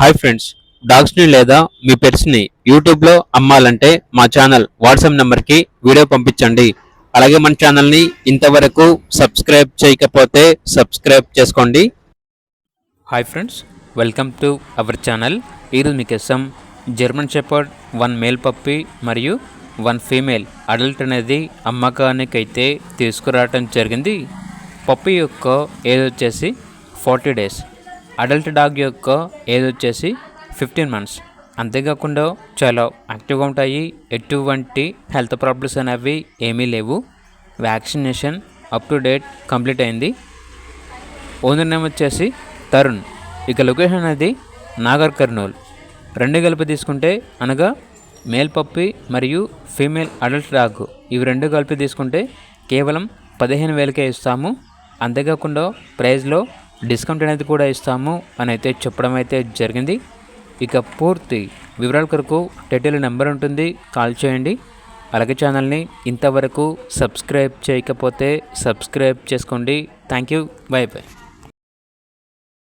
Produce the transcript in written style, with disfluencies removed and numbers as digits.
Hi friends, డాగ్స్ని లేదా మీ పెట్స్ని యూట్యూబ్లో అమ్మాలంటే మా ఛానల్ వాట్సాప్ నెంబర్కి వీడియో పంపించండి. అలాగే మన ఛానల్ని ఇంతవరకు సబ్స్క్రైబ్ చేయకపోతే సబ్స్క్రైబ్ చేసుకోండి. Hi friends, welcome to our channel. ఈరోజు మీకోసం జర్మన్ షెపర్డ్ 1 మేల్ పప్పీ మరియు 1 ఫీమేల్ అడల్ట్ అనేది అమ్మకానికైతే తీసుకురావటం జరిగింది. పప్పీ యొక్క ఏజ్ వచ్చేసి 40 డేస్, అడల్ట్ డాగ్ యొక్క ఏజ్ వచ్చేసి 15 మంత్స్. అంతేకాకుండా చాలా యాక్టివ్గా ఉంటాయి. ఎటువంటి హెల్త్ ప్రాబ్లమ్స్ అనేవి ఏమీ లేవు. Vaccination up to date complete అయింది. ఓనర్ నేమ్ వచ్చేసి తరుణ్. ఇక లొకేషన్ అనేది నాగర్ కర్నూల్. రెండు కలిపి తీసుకుంటే అనగా మేల్ పప్పి మరియు ఫీమేల్ అడల్ట్ డాగ్ ఇవి రెండు కలిపి తీసుకుంటే కేవలం 15,000కే ఇస్తాము. అంతేకాకుండా ప్రైస్లో డిస్కౌంట్ అనేది కూడా ఇస్తాము అని అయితే చెప్పడం అయితే జరిగింది. ఇక పూర్తి వివరాల కొరకు టైటిల్ నెంబర్ ఉంటుంది, కాల్ చేయండి. అలాగే ఛానల్ని ఇంతవరకు సబ్స్క్రైబ్ చేయకపోతే సబ్స్క్రైబ్ చేసుకోండి. Thank you, by by.